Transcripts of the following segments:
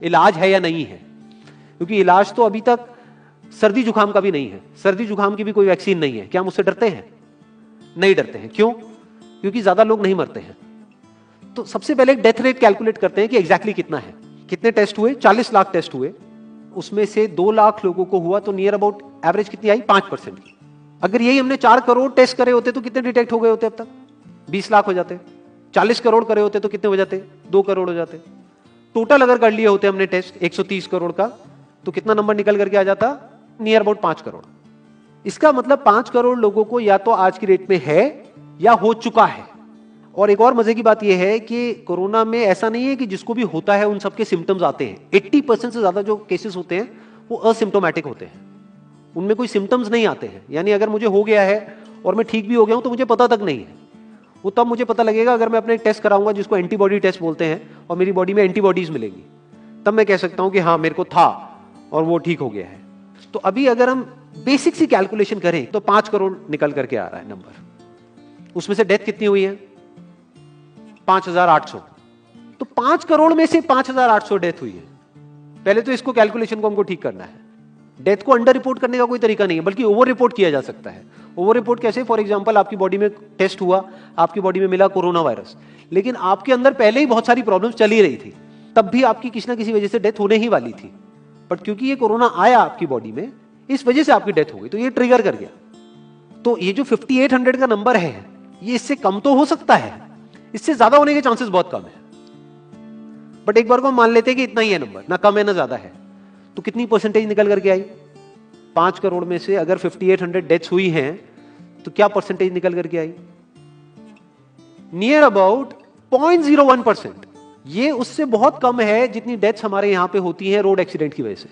इलाज है या नहीं है, क्योंकि इलाज तो अभी तक सर्दी जुकाम का भी नहीं है, सर्दी जुकाम की भी कोई वैक्सीन नहीं है। क्या हम उससे डरते हैं? नहीं डरते हैं। क्यों? क्योंकि ज्यादा लोग नहीं मरते हैं। तो सबसे पहले एक डेथ रेट कैलकुलेट करते हैं कि एग्जैक्टली कितना है। कितने टेस्ट हुए? 40 लाख टेस्ट हुए, उसमें से 2 लाख लोगों को हुआ, तो नियर अबाउट एवरेज कितनी आई? 5% की। अगर यही हमने 4 करोड़ टेस्ट करे होते तो कितने डिटेक्ट हो गए होते अब तक? 20 लाख हो जाते। 40 करोड़ करे होते तो कितने हो जाते? 2 करोड़ हो जाते। टोटल अगर कर लिए होते हमने टेस्ट 130 करोड़ का, तो कितना नंबर निकल करके आ जाता? Near about 5 crore. इसका मतलब 5 करोड़ लोगों को या तो आज की डेट में है या हो चुका है। और एक और मजे की बात यह है कि कोरोना में ऐसा नहीं है कि जिसको भी होता है उन सबके सिम्टम्स आते हैं। 80% से ज्यादा जो केसेस होते हैं वो असिम्टोमेटिक होते हैं, उनमें कोई सिम्टम्स नहीं आते हैं। यानी अगर मुझे हो गया है और मैं ठीक भी हो गया हूं तो मुझे पता तक नहीं है। वो तब मुझे पता लगेगा अगर मैं अपने टेस्ट कराऊंगा, जिसको एंटीबॉडी टेस्ट बोलते हैं, और मेरी बॉडी में एंटीबॉडीज मिलेंगी, तब मैं कह सकता हूं कि हाँ मेरे को था और वो ठीक हो गया है। तो अभी अगर हम बेसिक सी कैलकुलेशन करें तो 5 करोड़ निकल करके आ रहा है नंबर। उसमें से डेथ कितनी हुई है? 5,800। तो 5 करोड़ में से 5,800 डेथ हुई है। पहले तो इसको कैलकुलेशन को हमको ठीक करना है। डेथ को अंडर रिपोर्ट करने का कोई तरीका नहीं है, बल्कि ओवर रिपोर्ट किया जा सकता है। ओवर रिपोर्ट कैसे? फॉर एग्जांपल आपकी बॉडी में टेस्ट हुआ, आपकी बॉडी में मिला कोरोना वायरस, लेकिन आपके अंदर पहले ही बहुत सारी प्रॉब्लम्स चली रही थी, तब भी आपकी किसी ना किसी वजह से डेथ होने ही वाली थी। बट क्योंकि ये कोरोना आया आपकी बॉडी में, इस वजह से आपकी डेथ हो गई, तो ये ट्रिगर कर गया। तो ये जो 5800 का नंबर है, ये इससे कम तो हो सकता है, इससे ज्यादा होने के चांसेस बहुत कम है। बट एक बार को हम मान लेते हैं कि इतना ही है नंबर, ना कम है ना ज्यादा है, तो कितनी परसेंटेज निकल करके आई? 5 करोड़ में से अगर 5800 डेथ्स हुई हैं तो क्या परसेंटेज निकल करके आई? Near about 0.01%। ये उससे बहुत कम है जितनी डेथ्स हमारे यहां पे होती हैं रोड एक्सीडेंट की वजह से।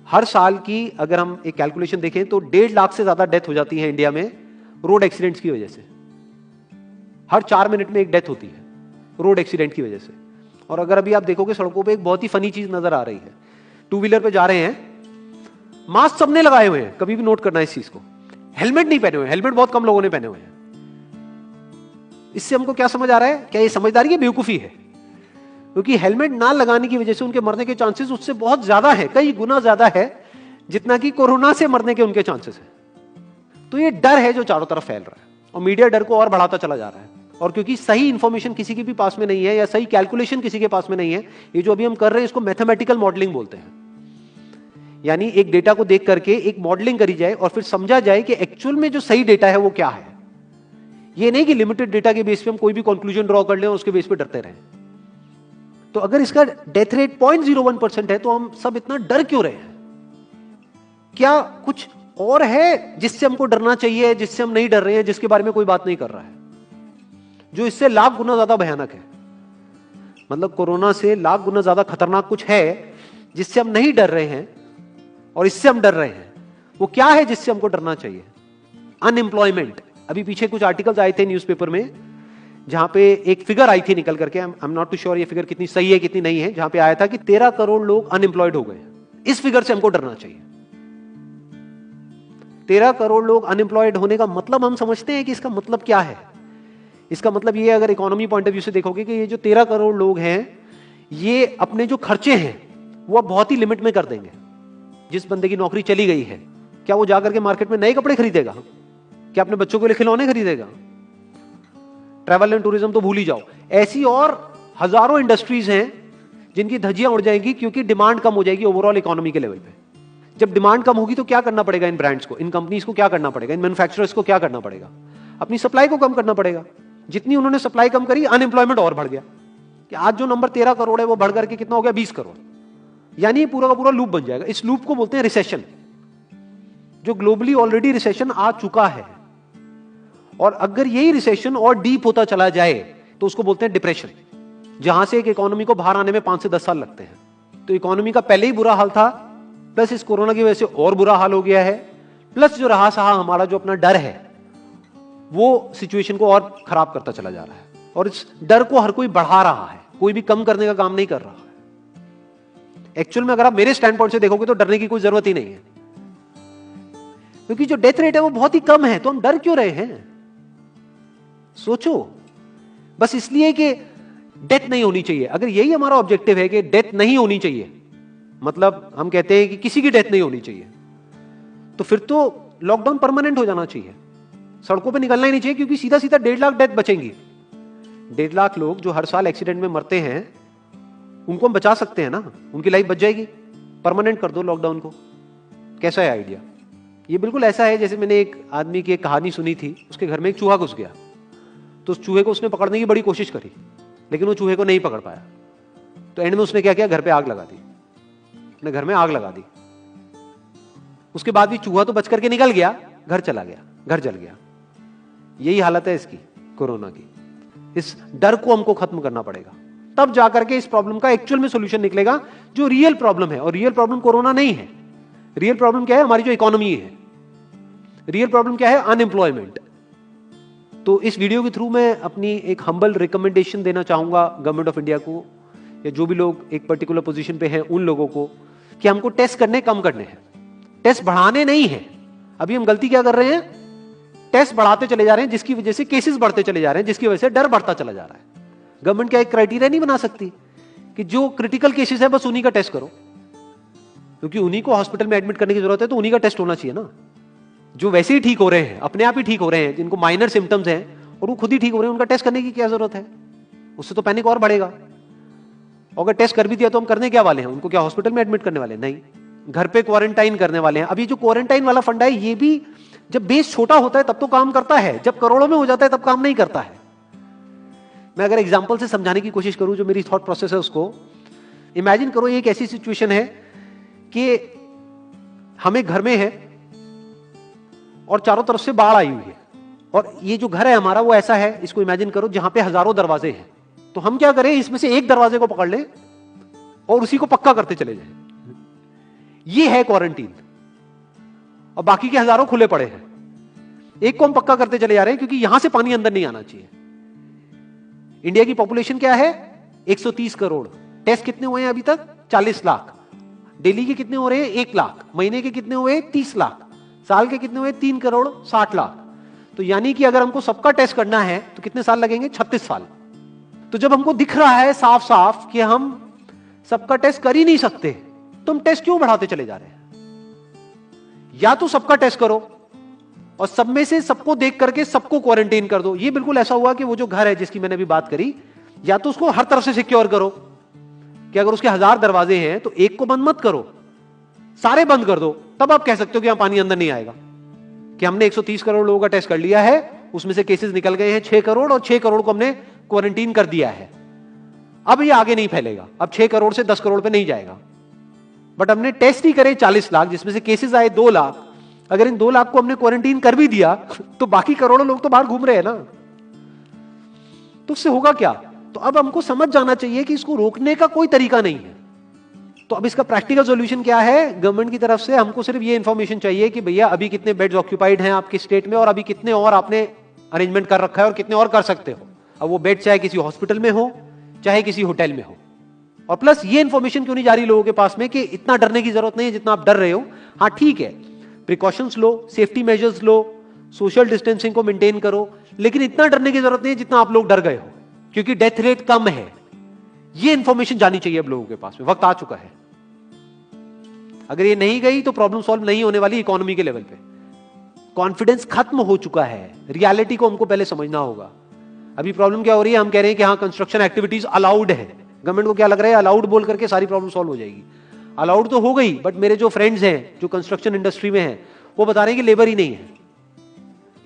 हर साल की अगर हम एक कैलकुलेशन देखें तो 1.5 लाख से ज्यादा डेथ हो जाती है इंडिया में रोड एक्सीडेंट्स की वजह से। हर 4 मिनट में एक डेथ होती है रोड एक्सीडेंट की वजह से। और अगर अभी आप देखोगे सड़कों पे एक बहुत ही फनी चीज नजर आ रही है। 2 व्हीलर पे जा रहे हैं, मास्क सबने लगाए हुए हैं, कभी भी नोट करना इस चीज को। हेलमेट नहीं पहने हुए, हेलमेट बहुत कम लोगों ने पहने हुए हैं। इससे हमको क्या समझ आ रहा है? क्या ये समझदारी है, बेवकूफी है? क्योंकि हेलमेट ना लगाने की वजह से उनके मरने के चांसेस उससे बहुत ज्यादा है, कई गुना ज्यादा है जितना कि कोरोना से मरने के उनके चांसेस है। तो ये डर है जो चारों तरफ फैल रहा है, और मीडिया डर को और बढ़ाता चला जा रहा है। और क्योंकि सही इंफॉर्मेशन किसी के भी पास में नहीं है, या सही कैलकुलेशन किसी के पास में नहीं है, ये जो अभी हम कर रहे हैं इसको मैथमेटिकल मॉडलिंग बोलते हैं। यानी एक डेटा को देख करके एक मॉडलिंग करी जाए और फिर समझा जाए कि एक्चुअल में जो सही डेटा है वो क्या है। ये नहीं कि लिमिटेड डेटा के बेस पे हम कोई भी कंक्लूजन ड्रॉ कर लें और उसके बेस पे डरते रहें। तो अगर इसका डेथ रेट 0.01% है तो हम सब इतना डर क्यों रहे हैं? क्या कुछ और है जिससे हमको डरना चाहिए, जिससे हम नहीं डर रहे हैं, जिसके बारे में कोई बात नहीं कर रहा है, जो इससे लाख गुना ज्यादा भयानक है? मतलब कोरोना से लाख गुना ज्यादा खतरनाक कुछ है जिससे हम नहीं डर रहे हैं और इससे हम डर रहे हैं। वो क्या है जिससे हमको डरना चाहिए? अनएम्प्लॉयमेंट। अभी पीछे कुछ आर्टिकल्स आए थे न्यूज़पेपर में जहां पे एक फिगर आई थी निकल करके, I am not too sure ये फिगर कितनी सही है कितनी नहीं है, जहां पे आया था कि 13 करोड़ लोग अनएम्प्लॉयड हो गए। इस फिगर से हमको डरना चाहिए। 13 करोड़ लोग अनएम्प्लॉयड होने का मतलब हम समझते हैं कि इसका मतलब क्या है? इसका मतलब ये, अगर इकोनॉमी पॉइंट ऑफ व्यू से देखोगे, कि ये जो 13 करोड़ लोग हैं ये अपने जो खर्चे हैं वो अब बहुत ही लिमिट में कर देंगे। जिस बंदे की नौकरी चली गई है, क्या वो जाकर के मार्केट में नए कपड़े खरीदेगा? क्या अपने बच्चों के लिए खिलौने खरीदेगा? ट्रैवल एंड टूरिज्म तो भूल ही जाओ। ऐसी और हजारों इंडस्ट्रीज हैं जिनकी धज्जियां उड़ जाएंगी क्योंकि डिमांड कम हो जाएगी ओवरऑल इकोनॉमी के लेवल पे। जब डिमांड कम होगी तो क्या करना पड़ेगा इन ब्रांड्स को, इन कंपनीज को क्या करना पड़ेगा, इन मैन्युफैक्चरर्स को क्या करना पड़ेगा? अपनी सप्लाई को कम करना पड़ेगा। जितनी उन्होंने सप्लाई कम करी, अनएम्प्लॉयमेंट और बढ़ गया कि आज जो नंबर 13 करोड़ है वो बढ़ करके कितना हो गया? 20 करोड़। यानी पूरा का पूरा लूप बन जाएगा। इस लूप को बोलते हैं रिसेशन, जो ग्लोबली ऑलरेडी रिसेशन आ चुका है। और अगर यही रिसेशन और डीप होता चला जाए तो उसको बोलते हैं डिप्रेशन, जहां से एक इकोनॉमी को बाहर आने में 5 से 10 साल लगते हैं। तो इकोनॉमी का पहले ही बुरा हाल था, प्लस इस कोरोना की वजह से और बुरा हाल हो गया है, प्लस जो रहा सहा हमारा जो अपना डर है वो सिचुएशन को और खराब करता चला जा रहा है। और इस डर को हर कोई बढ़ा रहा है, कोई भी कम करने का काम नहीं कर रहा है। एक्चुअल में अगर आप मेरे स्टैंड पॉइंट से देखोगे तो डरने की कोई जरूरत ही नहीं है, क्योंकि जो डेथ रेट है वो बहुत ही कम है। तो हम डर क्यों रहे हैं? सोचो। बस इसलिए कि डेथ नहीं होनी चाहिए। अगर यही हमारा ऑब्जेक्टिव है कि डेथ नहीं होनी चाहिए, मतलब हम कहते हैं कि किसी की डेथ नहीं होनी चाहिए, तो फिर तो लॉकडाउन परमानेंट हो जाना चाहिए, सड़कों पे निकलना ही नहीं चाहिए, क्योंकि सीधा सीधा 1.5 लाख डेथ बचेंगी। 1.5 लाख लोग जो हर साल एक्सीडेंट में मरते हैं, उनको हम बचा सकते हैं ना, उनकी लाइफ बच जाएगी। परमानेंट कर दो लॉकडाउन को। कैसा है आइडिया? ये बिल्कुल ऐसा है जैसे मैंने एक आदमी की एक कहानी सुनी थी, उसके घर में एक चूहा घुस गया, तो उस चूहे को उसने पकड़ने की बड़ी कोशिश करी, लेकिन वो चूहे को नहीं पकड़ पाया। तो एंड में उसने क्या किया, घर पे आग लगा दी, अपने घर में आग लगा दी। उसके बाद भी चूहा तो बच करके निकल गया, घर चला गया, घर जल गया। यही हालत है इसकी, कोरोना की। इस डर को हमको खत्म करना पड़ेगा, तब जाकर के इस प्रॉब्लम का एक्चुअल में सॉल्यूशन निकलेगा, जो रियल प्रॉब्लम है। और रियल प्रॉब्लम कोरोना नहीं है। रियल प्रॉब्लम क्या है? हमारी जो इकोनॉमी है। रियल प्रॉब्लम क्या है? अनएम्प्लॉयमेंट। तो इस वीडियो के थ्रू मैं अपनी एक हम्बल रिकमेंडेशन देना चाहूंगा गवर्नमेंट ऑफ इंडिया को, या जो भी लोग एक पर्टिकुलर पोजीशन पे हैं उन लोगों को, कि हमको टेस्ट करने कम करने हैं, टेस्ट बढ़ाने नहीं है। अभी हम गलती क्या कर रहे हैं? टेस्ट बढ़ाते चले जा रहे हैं, जिसकी वजह से केसेस बढ़ते चले जा रहे हैं, जिसकी वजह से डर बढ़ता चला जा रहा है। गवर्नमेंट क्या एक क्राइटेरिया नहीं बना सकती कि जो क्रिटिकल केसेस है बस उन्हीं का टेस्ट करो, क्योंकि उन्हीं को हॉस्पिटल में एडमिट करने की जरूरत है, तो उन्हीं का टेस्ट होना चाहिए ना। जो वैसे ही ठीक हो रहे हैं, अपने आप ही ठीक हो रहे हैं, जिनको माइनर सिम्टम्स हैं और वो खुद ही ठीक हो रहे हैं, उनका टेस्ट करने की क्या जरूरत है? उससे तो पैनिक और बढ़ेगा। अगर टेस्ट कर भी दिया तो हम करने क्या वाले हैं? उनको क्या हॉस्पिटल में एडमिट करने वाले हैं? नहीं, घर पे क्वारंटाइन करने वाले हैं। अभी जो क्वारंटाइन वाला फंडा है, ये भी जब बेस छोटा होता है तब तो काम करता है, जब करोड़ों में हो जाता है तब काम नहीं करता है। मैं अगर एग्जांपल से समझाने की कोशिश करूं, जो मेरी थॉट प्रोसेस है उसको इमेजिन करो। एक ऐसी सिचुएशन है कि हम एक घर में है और चारों तरफ से बाढ़ आई हुई है, और ये जो घर है हमारा वो ऐसा है, इसको इमेजिन करो, जहां पे हजारों दरवाजे हैं। तो हम क्या करें, इसमें से एक दरवाजे को पकड़ लें और उसी को पक्का करते चले जाएं। ये है क्वारंटीन, और बाकी के हजारों खुले पड़े हैं। एक को हम पक्का करते चले जा रहे हैं, क्योंकि यहां से पानी अंदर नहीं आना चाहिए। इंडिया की पॉपुलेशन क्या है? 130 करोड़। टेस्ट कितने हुए हैं अभी तक? 40 लाख। दिल्ली के कितने हो रहे हैं? 1 लाख। महीने के कितने हुए? 30 लाख। साल के कितने हुए? 3 करोड़ 60 लाख। तो यानी कि अगर हमको सबका टेस्ट करना है तो कितने साल लगेंगे? 36 साल। तो जब हमको दिख रहा है साफ साफ कि हम सबका टेस्ट कर ही नहीं सकते, तो हम टेस्ट क्यों बढ़ाते चले जा रहे हैं? या तो सबका टेस्ट करो और सब में से सबको देख करके सबको क्वारंटाइन कर दो। ये बिल्कुल ऐसा हुआ कि वो जो घर है जिसकी मैंने अभी बात करी, या तो उसको हर तरफ से सिक्योर करो कि अगर उसके 1000 दरवाजे हैं तो एक को बंद मत करो, सारे बंद कर दो। तब आप कह सकते हो कि यहां पानी अंदर नहीं आएगा, कि हमने 130 करोड़ लोगों का टेस्ट कर लिया है, उसमें से केसेस निकल गए हैं 6 करोड़, और 6 करोड़ को हमने क्वारंटीन कर दिया है। अब ये आगे नहीं फैलेगा, अब 6 करोड़ से 10 करोड़ पे नहीं जाएगा। बट हमने टेस्ट ही करे 40 लाख, जिसमें से केसेस आए 2 लाख। अगर इन 2 लाख को हमने क्वारंटीन कर भी दिया तो बाकी करोड़ों लोग तो बाहर घूम रहे हैं ना, तो उससे होगा क्या? तो अब हमको समझ जाना चाहिए कि इसको रोकने का कोई तरीका नहीं है। तो अब इसका प्रैक्टिकल सॉल्यूशन क्या है? गवर्नमेंट की तरफ से हमको सिर्फ ये इंफॉर्मेशन चाहिए कि भैया अभी कितने बेड्स ऑक्यूपाइड हैं आपके स्टेट में, और अभी कितने और आपने अरेंजमेंट कर रखा है, और कितने और कर सकते हो। अब वो बेड चाहे किसी हॉस्पिटल में हो, चाहे किसी होटल में हो। और प्लस ये इंफॉर्मेशन क्यों नहीं जा रही लोगों के पास में कि इतना डरने की जरूरत नहीं है जितना आप डर रहे हो। हाँ ठीक है, प्रिकॉशंस लो, सेफ्टी मेजर्स लो, सोशल डिस्टेंसिंग को मेंटेन करो, लेकिन इतना डरने की जरूरत नहीं है जितना आप लोग डर गए हो, क्योंकि डेथ रेट कम है। ये इंफॉर्मेशन जानी चाहिए अब लोगों के पास में, वक्त आ चुका है। अगर ये नहीं गई तो प्रॉब्लम सॉल्व नहीं होने वाली इकोनॉमी के लेवल पे। कॉन्फिडेंस खत्म हो चुका है, रियलिटी को हमको पहले समझना होगा। अभी प्रॉब्लम क्या हो रही है? हम कह रहे हैं कि हाँ कंस्ट्रक्शन एक्टिविटीज अलाउड है। गवर्नमेंट को क्या लग रहा है? अलाउड बोल करके सारी प्रॉब्लम सॉल्व हो जाएगी। अलाउड तो हो गई, बट मेरे जो फ्रेंड्स हैं जो कंस्ट्रक्शन इंडस्ट्री में हैं, वो बता रहे हैं कि लेबर ही नहीं है,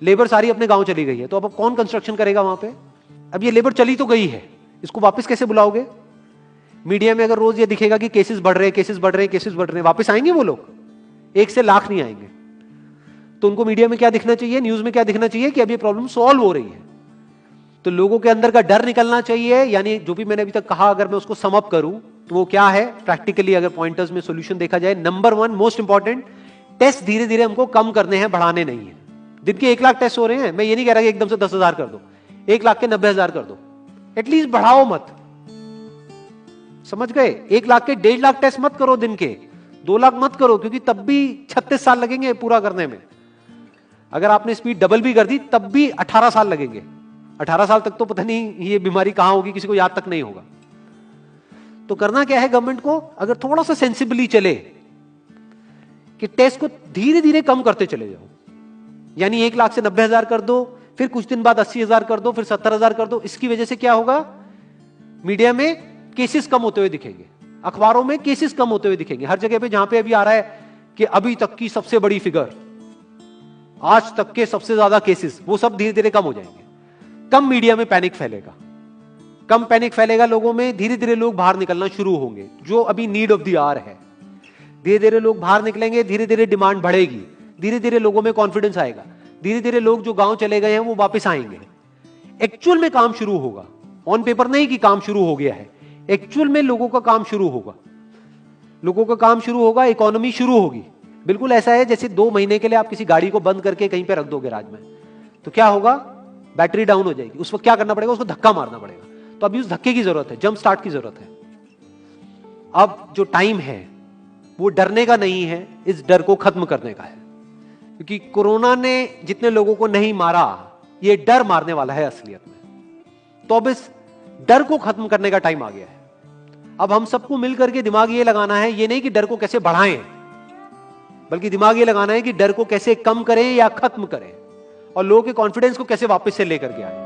लेबर सारी अपने गांव चली गई है। तो अब कौन कंस्ट्रक्शन करेगा वहां पे? अब ये लेबर चली तो गई है, इसको वापस कैसे बुलाओगे? मीडिया में अगर रोज ये दिखेगा कि केसेस बढ़ रहे हैं, केसेस बढ़ रहे हैं, केसेस बढ़ रहे हैं, वापस आएंगे वो लोग? 1 से लाख नहीं आएंगे। तो उनको मीडिया में क्या दिखना चाहिए, न्यूज में क्या दिखना चाहिए? कि अब ये प्रॉब्लम सॉल्व हो रही है। तो लोगों के अंदर का डर निकलना चाहिए। यानी जो भी मैंने अभी तक कहा, अगर मैं उसको सम अप करूं तो वो क्या है प्रैक्टिकली, अगर पॉइंटर्स में सॉल्यूशन देखा जाए? नंबर 1 मोस्ट इंपॉर्टेंट, टेस्ट धीरे धीरे हमको कम करने हैं, बढ़ाने नहीं है। दिन के 1 लाख टेस्ट हो रहे हैं, मैं ये नहीं कह रहा कि एकदम से 10,000 कर दो, 1 लाख के 90,000 कर दो, एटलीस्ट बढ़ाओ मत। समझ गए? 1 लाख के 1.5 लाख टेस्ट मत करो दिन के, 2 लाख मत करो, क्योंकि तब भी 36 साल लगेंगे पूरा करने में। अगर आपने स्पीड डबल भी कर दी तब भी 18 साल लगेंगे। 18 साल तक तो पता नहीं ये बीमारी कहां होगी, किसी को याद तक नहीं होगा। तो करना क्या है गवर्नमेंट को, अगर थोड़ा सा सेंसिबली चले कि टेस्ट को धीरे धीरे कम करते चले जाओ, यानी 1 लाख से 90,000 कर दो, फिर कुछ दिन बाद 80,000 कर दो, फिर 70,000 कर दो। इसकी वजह से क्या होगा, मीडिया में केसेस कम होते हुए दिखेंगे, अखबारों में केसेस कम होते हुए दिखेंगे, हर जगह पे जहां पे अभी आ रहा है कि अभी तक की सबसे बड़ी फिगर, आज तक के सबसे ज्यादा केसेस, वो सब धीरे धीरे कम हो जाएंगे। कम मीडिया में पैनिक फैलेगा, कम पैनिक फैलेगा लोगों में, धीरे धीरे लोग बाहर निकलना शुरू होंगे, जो अभी नीड ऑफ द आवर है। धीरे धीरे लोग बाहर निकलेंगे, धीरे धीरे डिमांड बढ़ेगी, धीरे धीरे लोगों में कॉन्फिडेंस आएगा, धीरे धीरे लोग जो गांव चले गए हैं वो वापस आएंगे। एक्चुअल में काम शुरू होगा, ऑन पेपर नहीं कि काम शुरू हो गया है, एक्चुअल में लोगों का काम शुरू होगा, लोगों का काम शुरू होगा, इकोनॉमी शुरू होगी। बिल्कुल ऐसा है जैसे 2 महीने के लिए आप किसी गाड़ी को बंद करके कहीं पे रख दो गैराज में, तो क्या होगा, बैटरी डाउन हो जाएगी, उस वक्त क्या करना पड़ेगा, उसको धक्का मारना पड़ेगा। तो अभी उस धक्के की जरूरत है, जंप स्टार्ट की जरूरत है। अब जो टाइम है वो डरने का नहीं है, इस डर को खत्म करने का है, क्योंकि कोरोना ने जितने लोगों को नहीं मारा, ये डर मारने वाला है असलियत में। तो अब इस डर को खत्म करने का टाइम आ गया है। अब हम सबको मिलकर के दिमाग ये लगाना है, ये नहीं कि डर को कैसे बढ़ाएं, बल्कि दिमाग ये लगाना है कि डर को कैसे कम करें या खत्म करें, और लोगों के कॉन्फिडेंस को कैसे वापस से लेकर के आए।